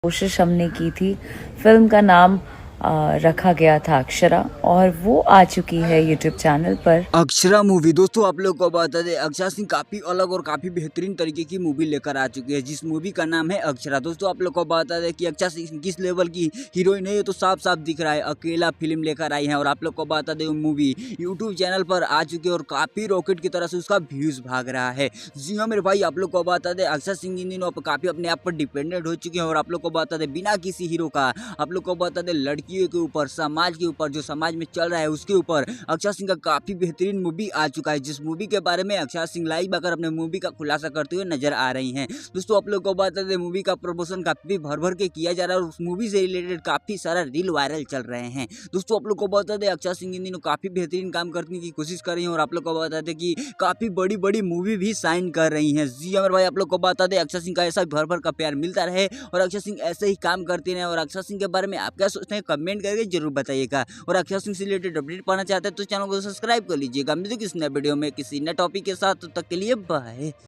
कोशिश हमने की थी। फ़िल्म का नाम रखा गया था अक्षरा और वो आ चुकी है यूट्यूब चैनल पर। अक्षरा मूवी दोस्तों आप लोग को बता दें अक्षरा सिंह काफ़ी अलग और काफ़ी बेहतरीन तरीके की मूवी लेकर आ चुकी है जिस मूवी का नाम है अक्षरा। दोस्तों आप लोग को बता दें कि अक्षरा सिंह किस लेवल की हीरोइन है ये तो साफ साफ दिख रहा है। अकेला फिल्म लेकर आई है और आप लोग को बता दें मूवी यूट्यूब चैनल पर आ चुकी है और काफ़ी रॉकेट की तरह से उसका व्यूज़ भाग रहा है। जी हाँ मेरे भाई, आप लोग को बता दें अक्षरा सिंह इन दिनों काफ़ी अपने आप पर डिपेंडेंट हो चुके हैं और आप लोग को बता दें बिना किसी हीरो का आप लोग को बता दें लड़कियों के ऊपर, समाज के ऊपर, जो समाज में चल रहा है उसके ऊपर अक्षरा सिंह का काफ़ी बेहतरीन मूवी आ चुका है। जिस मूवी के बारे में अक्षरा सिंह लाइव आकर अपने मूवी का खुलासा करते हुए नजर आ रही हैं। दोस्तों आप लोग को बता दें मूवी का प्रमोशन काफ़ी भर भर के किया जा रहा है और उस मूवी से रिलेटेड काफ़ी सारा रील वायरल चल रहे हैं। दोस्तों आप लोग को बता दें अक्षरा सिंह इन दिनों काफ़ी बेहतरीन काम करने की कोशिश कर रही हैं और आप लोग को बता दें कि काफ़ी बड़ी बड़ी मूवी भी साइन कर रही हैं। जी अमर भाई, आप लोग को बता दें अक्षरा सिंह का ऐसा भर भर का प्यार मिलता रहे और अक्षरा सिंह ऐसे ही काम करते रहे। और अक्षरा सिंह के बारे में आप क्या सोचते हैं कमेंट करके जरूर बताइएगा। और अक्षरा सिंह से रिलेटेड अपडेट पाना चाहते हैं तो चैनल को सब्सक्राइब कर लीजिएगा। मिलते हैं किसी नए वीडियो में किसी नए टॉपिक के साथ, तब तक के लिए बाय।